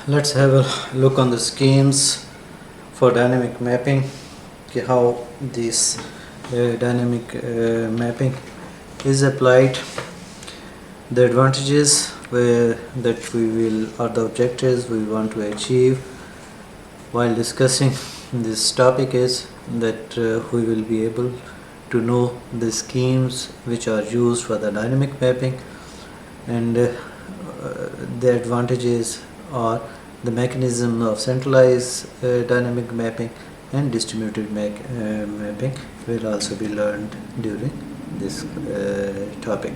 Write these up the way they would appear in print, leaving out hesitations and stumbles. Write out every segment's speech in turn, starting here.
Let's have a look on the schemes for dynamic mapping, how this dynamic mapping is applied, the advantages that we will or the objectives we want to achieve while discussing this topic is that we will be able to know the schemes which are used for the dynamic mapping, and the advantages are the mechanism of centralized dynamic mapping and distributed mapping will also be learned during this topic.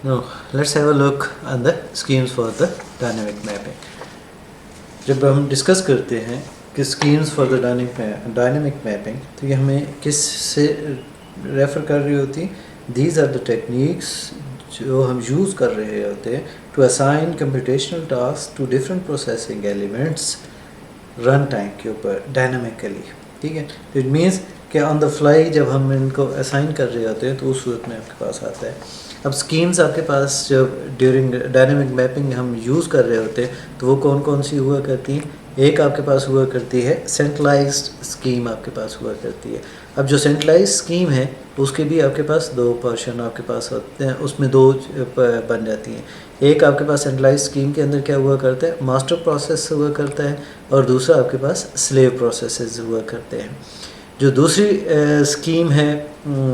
Now let's have a look on the schemes for the dynamic mapping. जब हम discuss करते हैं कि schemes for the dynamic mapping, तो ये हमें किस से रेफ़र कर रही होती? दीज आर द टेक्निक्स जो हम यूज़ कर रहे होते हैं to assign computational task to different processing elements run time के ऊपर डायनामिकली. ठीक है, तो इट मीन्स कि ऑन द फ्लाई जब हम इनको असाइन कर रहे होते हैं तो उस सूरत में आपके पास आता है. अब स्कीम्स आपके पास जब ड्यूरिंग डायनामिक मैपिंग हम यूज़ कर रहे होते हैं तो वो कौन कौन सी हुआ करती हैं? एक आपके पास हुआ करती है सेंट्रलाइज्ड स्कीम आपके पास हुआ करती है. अब जो सेंट्रलाइज्ड स्कीम है उसके भी आपके पास दो पोर्शन आपके पास होते हैं, उसमें दो बन जाती हैं. एक आपके पास सेंट्रलाइज्ड स्कीम के अंदर क्या हुआ करता है? मास्टर प्रोसेस हुआ करता है, और दूसरा आपके पास स्लेव प्रोसेसेस हुआ करते हैं. जो दूसरी स्कीम है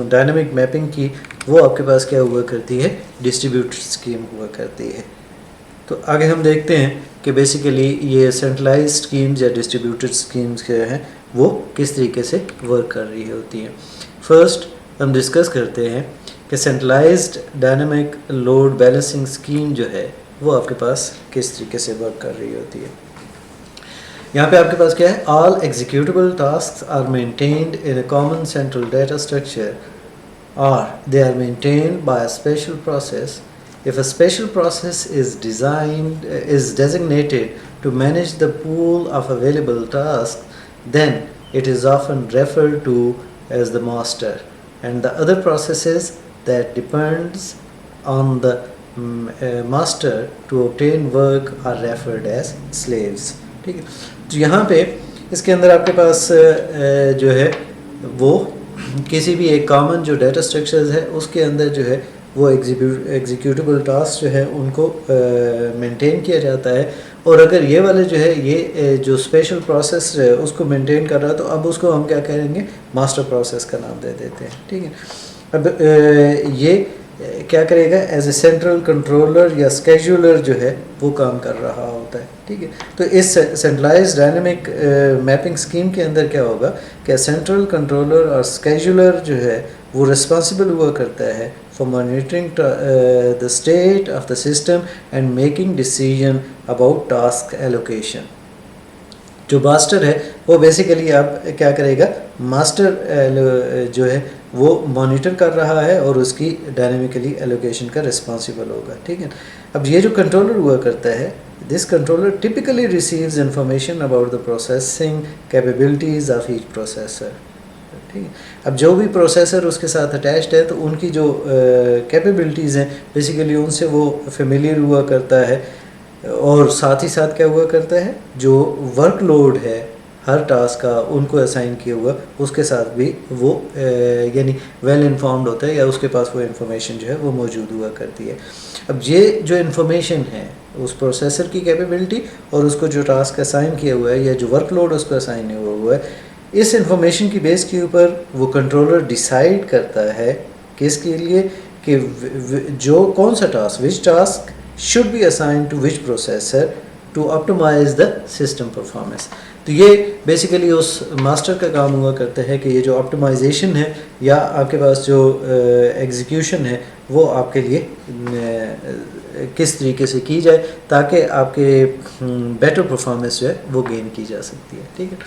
डायनामिक मैपिंग की, वो आपके पास क्या हुआ करती है? डिस्ट्रीब्यूटेड स्कीम हुआ करती है. तो आगे हम देखते हैं कि बेसिकली ये सेंट्रलाइज्ड स्कीम्स या डिस्ट्रीब्यूटेड स्कीम्स क्या हैं, वो किस तरीके से वर्क कर रही होती हैं. फर्स्ट हम डिस्कस करते हैं कि centralised dynamic load balancing scheme जो है वो आपके पास किस तरीके से वर्क कर रही होती है. यहाँ पे आपके पास क्या है? All executable task are maintained in a common central data structure or they are maintained by a special process. If a special process is designated to manage the pool of available tasks, then it is often referred to as the master, and the other processes that depends on the master to obtain work are referred as slaves. ठीक है, तो यहाँ पे इसके अंदर आपके पास जो है वो किसी भी एक कॉमन जो डाटा स्ट्रक्चर्स है उसके अंदर जो है वो एग्जीक्यूटेबल टास्क जो है उनको मेंटेन किया जाता है. और अगर ये वाले जो है ये जो स्पेशल प्रोसेस है उसको मेंटेन कर रहा है तो अब उसको हम क्या करेंगे? मास्टर प्रोसेस का नाम दे देते हैं. ठीक है, अब ये क्या करेगा? एज ए सेंट्रल कंट्रोलर या स्केड्यूलर जो है वो काम कर रहा होता है. ठीक है, तो इस सेंट्रलाइज्ड डायनामिक मैपिंग स्कीम के अंदर क्या होगा कि सेंट्रल कंट्रोलर और स्केड्यूलर जो है वो रिस्पॉन्सिबल हुआ करता है for monitoring the state of the system and making decision about task allocation. जो मास्टर है वो बेसिकली अब क्या करेगा? मास्टर जो है वो मॉनिटर कर रहा है और उसकी डायनामिकली एलोकेशन का रिस्पॉन्सिबल होगा. ठीक है, अब ये जो कंट्रोलर हुआ करता है, this controller typically receives information about the processing capabilities of each processor. ठीक है, अब जो भी प्रोसेसर उसके साथ अटैच्ड है तो उनकी जो कैपेबिलिटीज़ हैं बेसिकली उनसे वो फेमिलियर हुआ करता है, और साथ ही साथ क्या हुआ करता है? जो वर्कलोड है हर टास्क का उनको असाइन किया हुआ उसके साथ भी वो यानी वेल इन्फॉर्म्ड होता है, या उसके पास वो इन्फॉर्मेशन जो है वो मौजूद हुआ करती है. अब ये जो इन्फॉर्मेशन है उस प्रोसेसर की कैपेबिलिटी और उसको जो टास्क असाइन किया हुआ है या जो वर्कलोड उसको असाइन हुआ है, इस इन्फॉर्मेशन की बेस के ऊपर वो कंट्रोलर डिसाइड करता है किसके लिए कि जो कौन सा task, which task should be assigned to which processor to optimize the system performance. तो ये बेसिकली उस मास्टर का काम हुआ करता है कि ये जो ऑप्टिमाइजेशन है या आपके पास जो एग्जीक्यूशन है वो आपके लिए किस तरीके से की जाए ताकि आपके बेटर परफॉर्मेंस जो है वो गेन की जा सकती है. ठीक है,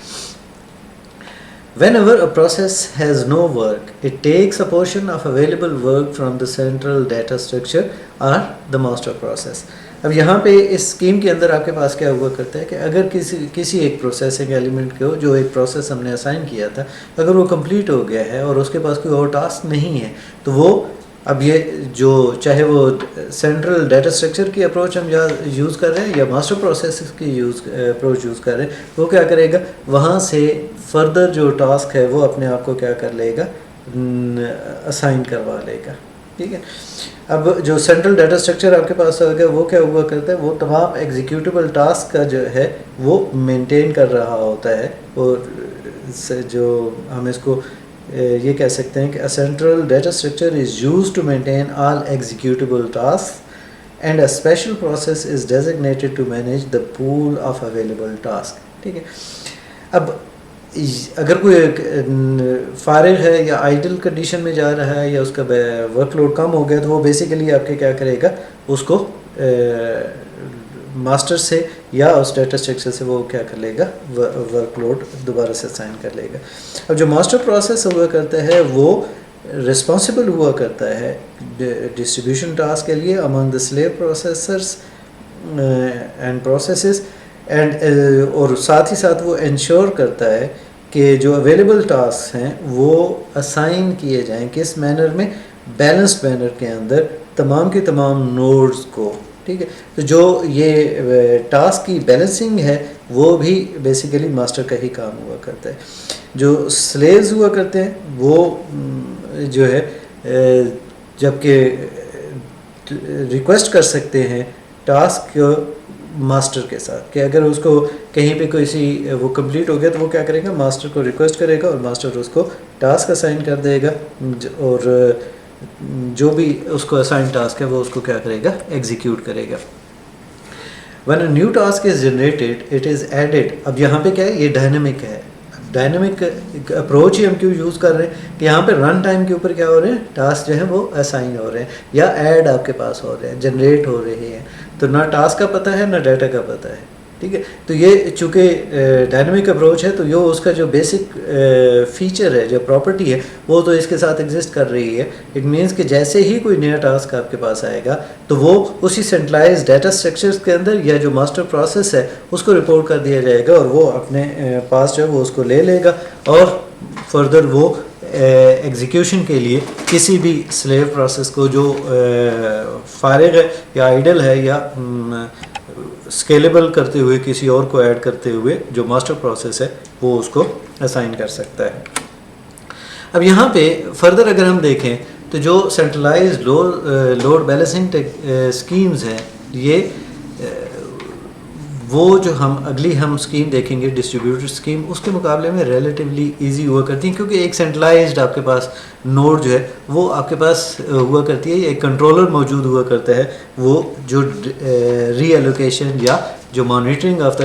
whenever a process has no work, it takes a portion of available work from the central data structure or the master process. अब यहाँ पे इस स्कीम के अंदर आपके पास क्या हुआ करता है कि अगर किसी एक प्रोसेसिंग एलिमेंट को जो एक प्रोसेस हमने असाइन किया था अगर वो कंप्लीट हो गया है और उसके पास कोई और टास्क नहीं है तो वो अब ये जो चाहे वो सेंट्रल डाटा स्ट्रक्चर की अप्रोच हम यूज़ कर रहे हैं या मास्टर प्रोसेस की अप्रोच यूज़ कर रहे हैं, वो क्या करेगा, वहाँ से फर्दर जो टास्क है वो अपने आप को क्या कर लेगा, असाइन करवा लेगा। ठीक है। अब जो सेंट्रल डाटा स्ट्रक्चर आपके पास होगा वो क्या हुआ करता है, वो तमाम एग्जीक्यूटेबल टास्क का जो है वो मेंटेन कर रहा होता है। और जो हम इसको ये कह सकते हैं कि a central data structure is used to maintain all executable tasks and a special process is designated to manage the pool of available tasks। ठीक है। अब अगर कोई फारिग है या आइडल कंडीशन में जा रहा है या उसका वर्कलोड कम हो गया, तो वो बेसिकली आपके क्या करेगा, उसको मास्टर से या उस डाटा स्ट्रक्चर से वो क्या कर लेगा, वर्कलोड दोबारा से असाइन कर लेगा। अब जो मास्टर प्रोसेस हुआ करता है वो रिस्पॉन्सिबल हुआ करता है डिस्ट्रीब्यूशन टास्क के लिए among the slave processors and processes and और साथ ही साथ वो इंश्योर करता है कि जो अवेलेबल टास्क हैं वो असाइन किए जाएं किस मैनर में, बैलेंस्ड मैनर के अंदर तमाम के तमाम नोड्स को। ठीक है। तो जो ये टास्क की बैलेंसिंग है वो भी बेसिकली मास्टर का ही काम हुआ करता है। जो स्लेव्स हुआ करते हैं वो जो है जबकि रिक्वेस्ट कर सकते हैं टास्क मास्टर के साथ कि अगर उसको कहीं पे कोई सी वो कंप्लीट हो गया तो वो क्या करेगा, मास्टर को रिक्वेस्ट करेगा और मास्टर उसको टास्क असाइन कर देगा और जो भी उसको असाइन टास्क है वो उसको क्या करेगा, एग्जीक्यूट करेगा। When a new task is generated, it is added। अब यहाँ पे क्या है, ये डायनेमिक है। डायनेमिक अप्रोच ही हम क्यों यूज़ कर रहे हैं कि यहाँ पे रन टाइम के ऊपर क्या हो रहे हैं, टास्क जो है वो असाइन हो रहे हैं या ऐड आपके पास हो रहे हैं, जनरेट हो रहे हैं। तो ना टास्क का पता है ना डाटा का पता है। ठीक है। तो ये चूँकि डायनेमिक अप्रोच है तो ये उसका जो बेसिक फीचर है, जो प्रॉपर्टी है, वो तो इसके साथ एग्जिस्ट कर रही है। इट मीन्स कि जैसे ही कोई नया टास्क आपके पास आएगा तो वो उसी सेंट्रलाइज डाटा स्ट्रक्चर्स के अंदर या जो मास्टर प्रोसेस है उसको रिपोर्ट कर दिया जाएगा और वो अपने पास जो है वो उसको ले लेगा और फर्दर वो एग्जीक्यूशन के लिए किसी भी स्लेव प्रोसेस को जो फारिग है या आइडल है या स्केलेबल करते हुए किसी और को ऐड करते हुए जो मास्टर प्रोसेस है वो उसको असाइन कर सकता है। अब यहाँ पे फर्दर अगर हम देखें तो जो सेंट्रलाइज लोड बैलेंसिंग स्कीम्स हैं ये वो जो हम स्कीम देखेंगे डिस्ट्रीब्यूटेड स्कीम, उसके मुकाबले में रिलेटिवली इजी हुआ करती हैं क्योंकि एक सेंट्रलाइज्ड आपके पास नोड जो है वो आपके पास हुआ करती है, एक कंट्रोलर मौजूद हुआ करता है, वो जो रीएलोकेशन या जो मॉनिटरिंग ऑफ द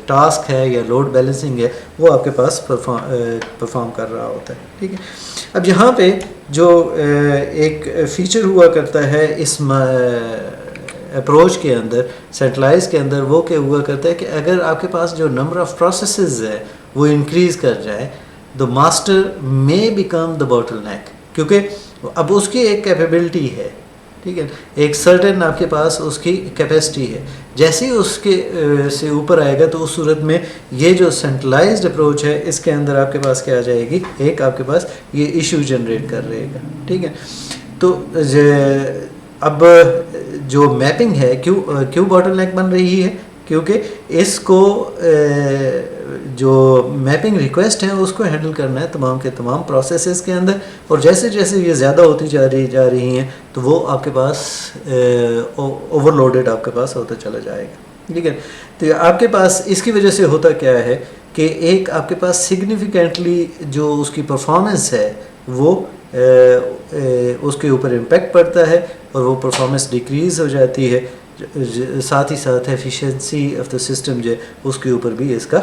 टास्क है या लोड बैलेंसिंग है वो आपके पास परफॉर्म कर रहा होता है। ठीक है। अब यहाँ पे जो एक फ़ीचर हुआ करता है इस अप्रोच के अंदर, सेंट्रलाइज के अंदर, वो क्या हुआ करता है कि अगर आपके पास जो नंबर ऑफ प्रोसेसेस है वो इंक्रीज़ कर जाए the master may become the bottleneck, क्योंकि अब उसकी एक कैपेबिलिटी है। ठीक है। एक सर्टेन आपके पास उसकी कैपेसिटी है, जैसे ही उसके से ऊपर आएगा तो उस सूरत में ये जो सेंट्रलाइज्ड अप्रोच है इसके अंदर आपके पास क्या आ जाएगी, एक आपके पास ये इशू जनरेट कर रहेगा। ठीक है। तो अब जो मैपिंग है क्यों बॉटलनेक बन रही है, क्योंकि इसको जो मैपिंग रिक्वेस्ट है उसको हैंडल करना है तमाम के तमाम प्रोसेसेस के अंदर, और जैसे जैसे ये ज़्यादा होती जा रही हैं तो वो आपके पास ओवरलोडेड आपके पास होता चला जाएगा। ठीक है। तो आपके पास इसकी वजह से होता क्या है कि एक आपके पास सिग्निफिकेंटली जो उसकी परफॉर्मेंस है वो उसके ऊपर इम्पेक्ट पड़ता है और वो परफॉर्मेंस डिक्रीज़ हो जाती है, साथ ही साथ एफिशिएंसी ऑफ द सिस्टम जो उसके ऊपर भी इसका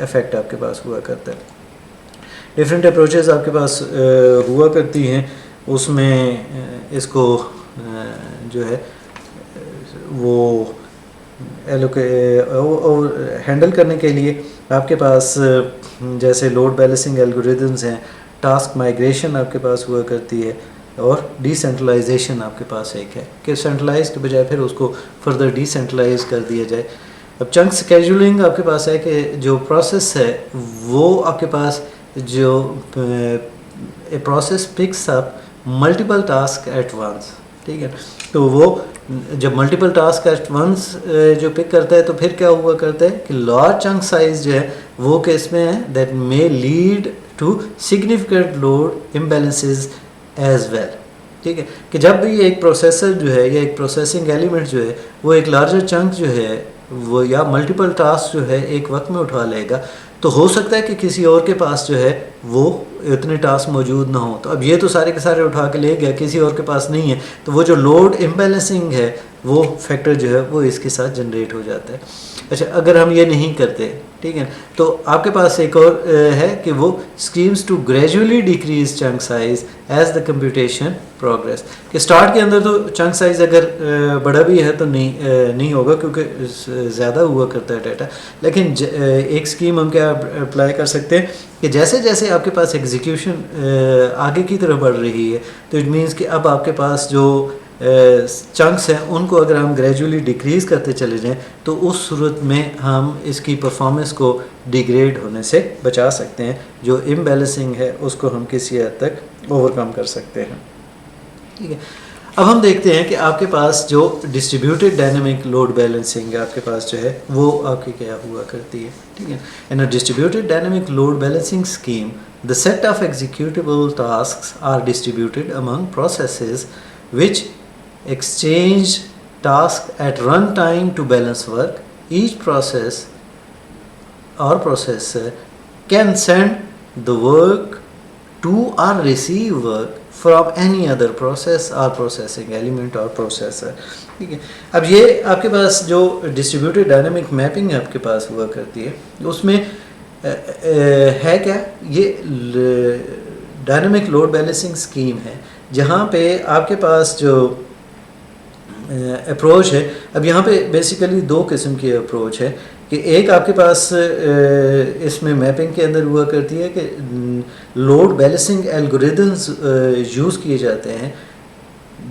इफ़ेक्ट आपके पास हुआ करता है। डिफरेंट अप्रोचेस आपके पास हुआ करती हैं, उसमें इसको जो है वो हैंडल करने के लिए आपके पास जैसे लोड बैलेंसिंग एल्गोरिदम्स हैं, टास्क माइग्रेशन आपके पास हुआ करती है और डिसेंट्रलाइजेशन आपके पास एक है कि सेंट्रलाइज के बजाय फिर उसको फर्दर डिसेंट्रलाइज कर दिया जाए। अब चंक स्केड्यूलिंग आपके पास है कि जो प्रोसेस है वो आपके पास जो a process picks up multiple task at once, ठीक है। तो वो जब मल्टीपल टास्क एट वंस जो पिक करता है तो फिर क्या हुआ करता है कि लार्ज चंक साइज जो है वो केस में है that may lead to significant load imbalances as well, ठीक है। कि जब भी एक प्रोसेसर जो है या एक प्रोसेसिंग एलिमेंट जो है वो एक लार्जर चंक जो है वो या मल्टीपल टास्क जो है एक वक्त में उठा लेगा, तो हो सकता है कि किसी और के पास जो है वो इतने टास्क मौजूद ना हो। तो अब ये तो सारे के सारे उठा के ले गया, किसी और के पास नहीं है, तो वो जो लोड इम्बैलेंसिंग है वो फैक्टर जो है वो इसके साथ जनरेट हो जाता है। अच्छा, अगर हम ये नहीं करते, ठीक है, तो आपके पास एक और है कि वो schemes to gradually decrease chunk size as the computation progress, कि स्टार्ट के अंदर तो चंक साइज अगर बड़ा भी है तो नहीं होगा क्योंकि ज़्यादा हुआ करता है डाटा, लेकिन एक स्कीम हम क्या अप्लाई कर सकते हैं कि जैसे जैसे आपके पास एग्जीक्यूशन आगे की तरफ बढ़ रही है तो इट मीन्स कि अब आपके पास जो चंक्स हैं उनको अगर हम ग्रेजुअली डिक्रीज़ करते चले जाएं तो उस सूरत में हम इसकी परफॉर्मेंस को डिग्रेड होने से बचा सकते हैं। जो इम्बैलेंसिंग है उसको हम किसी हद तक ओवरकम कर सकते हैं, ठीक है। अब हम देखते हैं कि आपके पास जो डिस्ट्रीब्यूटेड डायनेमिक लोड बैलेंसिंग आपके पास जो है वो आपकी क्या हुआ करती है, ठीक है। In a distributed dynamic load balancing scheme the set of executable tasks are distributed among processes which exchange task at run time to balance work. Each process or processor can send the work to or receive work from any other process or processing element or processor, ठीक है। अब ये आपके पास जो distributed dynamic mapping आपके पास हुआ करती है उसमें है क्या, ये डायनेमिक लोड बैलेंसिंग स्कीम है जहाँ पे आपके पास जो अप्रोच है, अब यहाँ पे बेसिकली दो किस्म की अप्रोच है कि एक आपके पास इसमें मैपिंग के अंदर हुआ करती है कि लोड बैलेंसिंग एल्गोरिदम्स यूज़ किए जाते हैं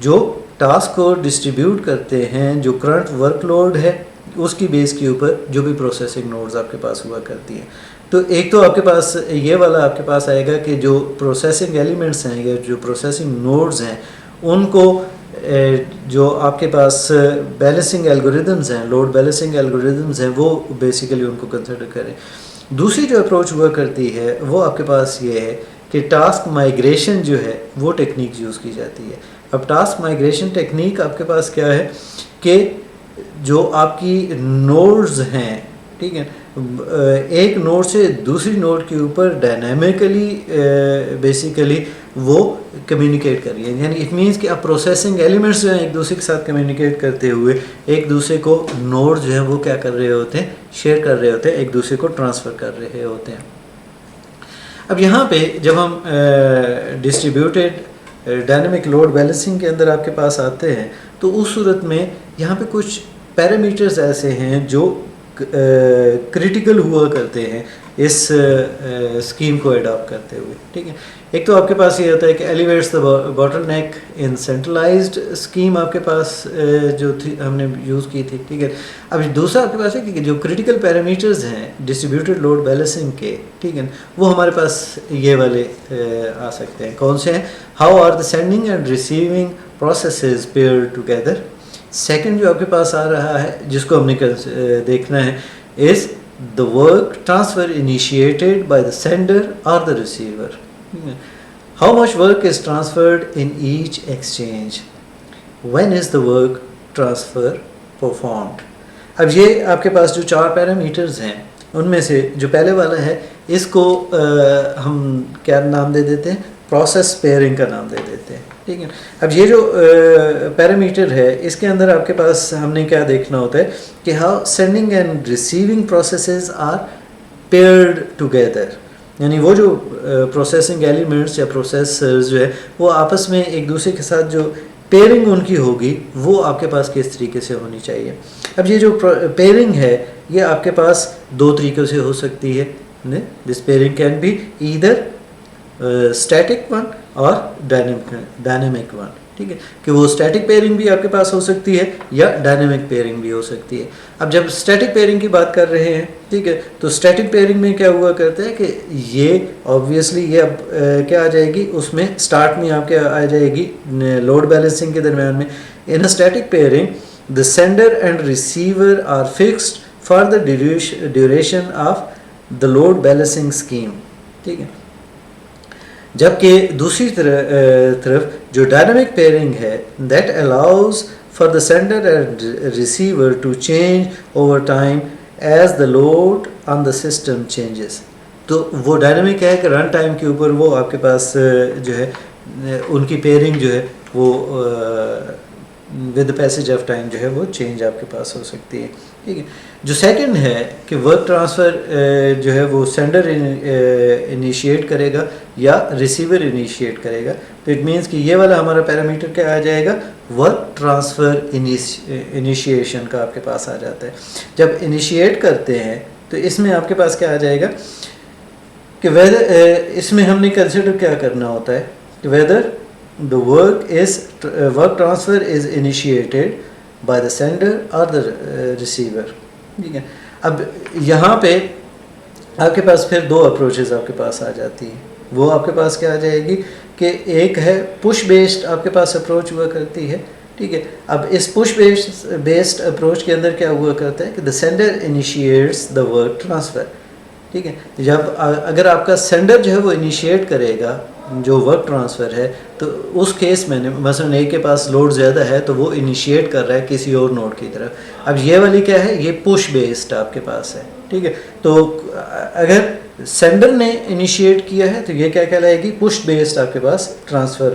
जो टास्क को डिस्ट्रीब्यूट करते हैं, जो करंट वर्कलोड है उसकी बेस के ऊपर जो भी प्रोसेसिंग नोड्स आपके पास हुआ करती हैं। तो एक तो आपके पास ये वाला आपके पास आएगा कि जो प्रोसेसिंग एलिमेंट्स हैं या जो प्रोसेसिंग नोड्स हैं उनको जो आपके पास बैलेंसिंग एल्गोरिदम्स हैं, लोड बैलेंसिंग एल्गोरिदम्स हैं, वो बेसिकली उनको कंसिडर करें। दूसरी जो अप्रोच हुआ करती है वो आपके पास ये है कि टास्क माइग्रेशन जो है वो टेक्निक यूज़ की जाती है। अब टास्क माइग्रेशन टेक्निक आपके पास क्या है कि जो आपकी नोड्स हैं, ठीक है, एक नोड से दूसरी नोड के ऊपर डायनामिकली बेसिकली वो कम्युनिकेट कर रही है, यानी इट मीन्स कि अब प्रोसेसिंग एलिमेंट्स जो हैं एक दूसरे के साथ कम्युनिकेट करते हुए एक दूसरे को नोड जो है वो क्या कर रहे होते हैं, शेयर कर रहे होते हैं, एक दूसरे को ट्रांसफ़र कर रहे होते हैं। अब यहाँ पे जब हम डिस्ट्रीब्यूटेड डायनेमिक लोड बैलेंसिंग के अंदर आपके पास आते हैं तो उस सूरत में यहाँ पे कुछ पैरामीटर्स ऐसे हैं जो क्रिटिकल हुआ करते हैं इस स्कीम को एडॉप्ट करते हुए, ठीक है। एक तो आपके पास ये होता है कि elevates the bottleneck in centralised scheme आपके पास जो थी हमने यूज़ की थी, ठीक है। अब दूसरा आपके पास है कि जो क्रिटिकल पैरामीटर्स हैं डिस्ट्रीब्यूटेड लोड बैलेंसिंग के, ठीक है, वो हमारे पास ये वाले आ सकते हैं। कौन से हैं? How are the sending and receiving processes paired together. Second जो आपके पास आ रहा है जिसको हमने देखना है is the work transfer initiated by the sender or the receiver. How much work is transferred in each exchange? When is the work transfer performed? अब ये आपके पास जो चार पैरामीटर्स हैं उनमें से जो पहले वाला है इसको हम क्या नाम दे देते हैं, प्रोसेस पेयरिंग का नाम दे देते हैं, ठीक है। अब ये जो पैरामीटर है इसके अंदर आपके पास हमने क्या देखना होता है कि how sending and receiving processes are paired together, यानी वो जो प्रोसेसिंग एलिमेंट्स या प्रोसेसर्स जो है वो आपस में एक दूसरे के साथ जो पेयरिंग उनकी होगी वो आपके पास किस तरीके से होनी चाहिए। अब ये जो पेयरिंग है ये आपके पास दो तरीक़ों से हो सकती है। This pairing can be either static one और डायनेमिक वन, ठीक है, कि वो स्टैटिक पेयरिंग भी आपके पास हो सकती है या डायनेमिक पेयरिंग भी हो सकती है। अब जब स्टैटिक पेयरिंग की बात कर रहे हैं, ठीक है, तो स्टैटिक पेयरिंग में क्या हुआ करता है कि ये ऑब्वियसली ये अब क्या आ जाएगी, उसमें स्टार्ट में आपके आ जाएगी लोड बैलेंसिंग के दरम्यान में। In a static pairing the sender and receiver are fixed for the duration of the load balancing scheme, ठीक है। जबकि दूसरी तरफ जो डायनामिक पेयरिंग है, that allows for the sender and receiver to change over time as the load on the system changes. तो वो dynamic है कि रन टाइम के ऊपर वो आपके पास जो है उनकी पेयरिंग जो है वो विद पैसेज ऑफ टाइम जो है वो चेंज आपके पास हो सकती है, ठीक है। जो सेकंड है कि वर्क ट्रांसफ़र जो है वो सेंडर इनिशिएट करेगा या रिसीवर इनिशिएट करेगा। तो इट मीन्स कि ये वाला हमारा पैरामीटर क्या आ जाएगा, वर्क ट्रांसफ़र इनिशिएशन का आपके पास आ जाता है। जब इनिशिएट करते हैं तो इसमें आपके पास क्या आ जाएगा कि वेदर, इसमें हमने कंसिडर क्या करना होता है कि weather the work transfer is initiated by the sender or the receiver, ठीक है। अब यहाँ पे आपके पास फिर दो अप्रोचेस आपके पास आ जाती हैं। वो आपके पास क्या आ जाएगी कि एक है पुश बेस्ड आपके पास अप्रोच हुआ करती है, ठीक है। अब इस पुश बेस्ड अप्रोच के अंदर क्या हुआ करता है कि the sender initiates the work transfer, ठीक है। जब अगर आपका सेंडर जो है वो इनिशिएट करेगा जो वर्क ट्रांसफ़र है, तो उस केस में मसलन ए के पास लोड ज़्यादा है तो वो इनिशिएट कर रहा है किसी और नोड की तरफ। अब ये वाली क्या है, ये पुश बेस्ड आपके पास है, ठीक है। तो अगर सेंडर ने इनिशिएट किया है तो ये क्या कहलाएगी, पुश बेस्ड आपके पास ट्रांसफ़र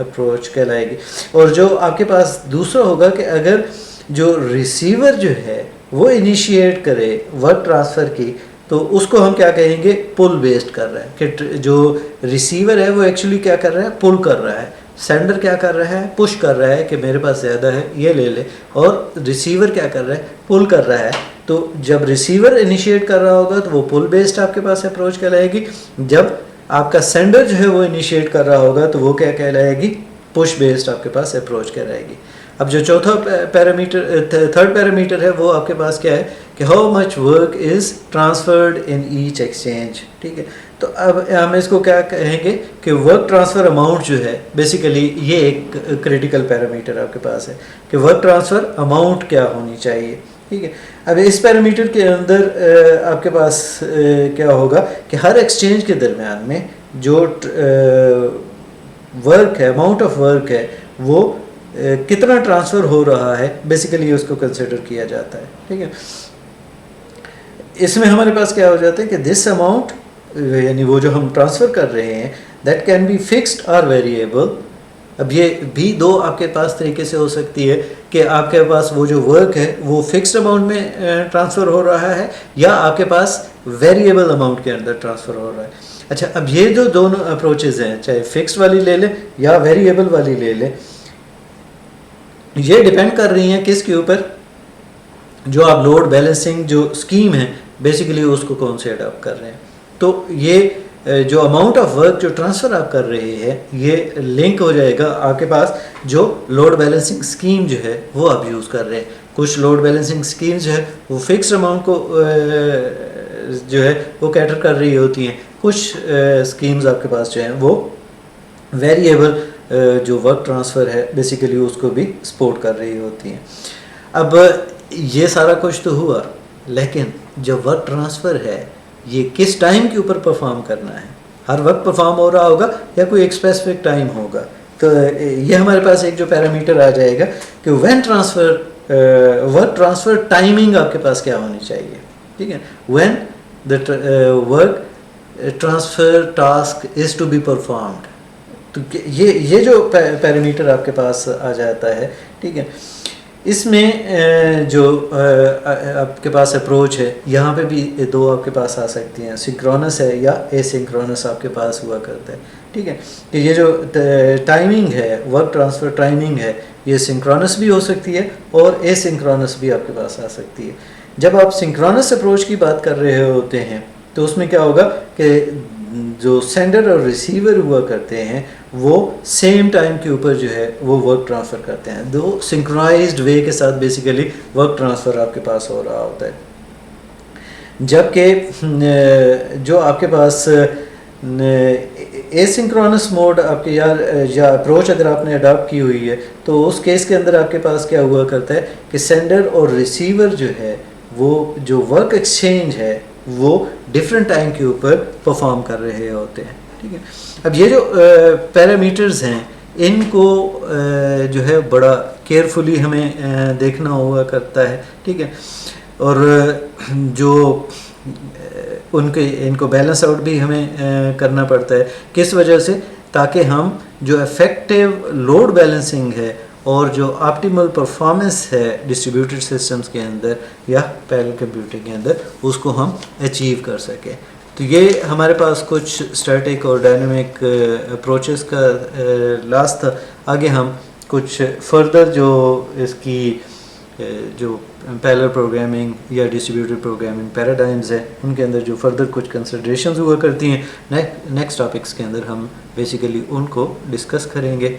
अप्रोच कहलाएगी। और जो आपके पास दूसरा होगा कि अगर जो रिसीवर जो है वो इनिशिएट करे वर्क ट्रांसफ़र की, तो उसको हम क्या कहेंगे, पुल बेस्ड कर रहा है। कि जो रिसीवर है वो एक्चुअली क्या कर रहा है, पुल कर रहा है। सेंडर क्या कर रहा है, पुश कर रहा है कि मेरे पास ज़्यादा है ये ले ले, और रिसीवर क्या कर रहा है, पुल कर रहा है। तो जब रिसीवर इनिशिएट कर रहा होगा तो वो पुल बेस्ड आपके पास अप्रोच कहलाएगी। जब आपका सेंडर जो है वो इनिशिएट कर रहा होगा तो वो क्या कहलाएगी, पुश बेस्ड आपके पास अप्रोच कहलाएगी। अब जो चौथा पैरामीटर, थर्ड पैरामीटर है, वो आपके पास क्या है कि how much work is transferred in each exchange, ठीक है। तो अब हम इसको क्या कहेंगे कि वर्क ट्रांसफ़र अमाउंट जो है, बेसिकली ये एक क्रिटिकल पैरामीटर आपके पास है कि वर्क ट्रांसफ़र अमाउंट क्या होनी चाहिए, ठीक है। अब इस पैरामीटर के अंदर आपके पास क्या होगा कि हर एक्सचेंज के दरमियान में जो वर्क है, अमाउंट ऑफ वर्क है, वो कितना ट्रांसफ़र हो रहा है, बेसिकली उसको कंसिडर किया जाता है, ठीक है। इसमें हमारे पास क्या हो जाता है कि दिस अमाउंट, यानी वो जो हम ट्रांसफ़र कर रहे हैं, दैट कैन बी फिक्स्ड और वेरिएबल। अब ये भी दो आपके पास तरीके से हो सकती है कि आपके पास वो जो वर्क है वो फिक्स्ड अमाउंट में ट्रांसफ़र हो रहा है या आपके पास वेरिएबल अमाउंट के अंदर ट्रांसफ़र हो रहा है। अच्छा, अब ये जो दोनों अप्रोचेज़ हैं, चाहे फिक्स्ड वाली ले लें या वेरिएबल वाली ले लें, ये डिपेंड कर रही हैं किसके ऊपर, जो आप लोड बैलेंसिंग जो स्कीम है बेसिकली उसको कौन से अडॉप्ट कर रहे हैं। तो ये जो अमाउंट ऑफ वर्क जो ट्रांसफ़र आप कर रहे हैं, ये लिंक हो जाएगा आपके पास जो लोड बैलेंसिंग स्कीम जो है वो आप यूज़ कर रहे हैं। कुछ लोड बैलेंसिंग स्कीम्स जो है वो फिक्स्ड अमाउंट को जो है वो कैटर कर रही होती हैं, कुछ स्कीम्स आपके पास जो हैं वो वेरिएबल जो वर्क ट्रांसफ़र है बेसिकली उसको भी सपोर्ट कर रही होती हैं। अब ये सारा कुछ तो हुआ, लेकिन जो वर्क ट्रांसफ़र है ये किस टाइम के ऊपर परफॉर्म करना है, हर वक्त परफॉर्म हो रहा होगा या कोई एक स्पेसिफिक टाइम होगा। तो ये हमारे पास एक जो पैरामीटर आ जाएगा कि when transfer, work transfer timing आपके पास क्या होनी चाहिए, ठीक है। When the work transfer task is to be performed, तो ये जो पैरामीटर आपके पास आ जाता है, ठीक है। इसमें जो आपके पास अप्रोच है, यहाँ पे भी दो आपके पास आ सकती हैं, सिंक्रोनस है या एसिंक्रोनस आपके पास हुआ करता है, ठीक है। कि ये जो टाइमिंग है, वर्क ट्रांसफ़र टाइमिंग है, ये सिंक्रोनस भी हो सकती है और एसिंक्रोनस भी आपके पास आ सकती है। जब आप सिंक्रोनस अप्रोच की बात कर रहे होते हैं तो उसमें क्या होगा कि जो सेंडर और रिसीवर हुआ करते हैं वो सेम टाइम के ऊपर जो है वो वर्क ट्रांसफ़र करते हैं। दो सिंक्रोनाइज्ड वे के साथ बेसिकली वर्क ट्रांसफ़र आपके पास हो रहा होता है। जबकि जो आपके पास एसिंक्रोनस मोड आपके या अप्रोच अगर आपने अडॉप्ट की हुई है तो उस केस के अंदर आपके पास क्या हुआ करता है कि सेंडर और रिसीवर जो है वो जो वर्क एक्सचेंज है वो डिफरेंट टाइम के ऊपर परफॉर्म कर रहे होते हैं। ठीक है, अब ये जो पैरामीटर्स हैं इनको जो है बड़ा केयरफुली हमें देखना हुआ करता है। ठीक है, और जो इनको बैलेंस आउट भी हमें करना पड़ता है। किस वजह से? ताकि हम जो इफ़ेक्टिव लोड बैलेंसिंग है और जो ऑप्टिमल परफॉर्मेंस है डिस्ट्रीब्यूटेड सिस्टम्स के अंदर या पैरेलल कंप्यूटिंग के अंदर उसको हम अचीव कर सकें। तो ये हमारे पास कुछ स्टैटिक और डायनामिक अप्रोचेस का लास्ट था। आगे हम कुछ फर्दर जो इसकी जो पैरेलल प्रोग्रामिंग या डिस्ट्रीब्यूटेड प्रोग्रामिंग पैराडाइम्स है उनके अंदर जो फर्दर कुछ कंसिडरेशंस हुआ करती हैं नेक्स्ट टॉपिक्स के अंदर हम बेसिकली उनको डिस्कस करेंगे।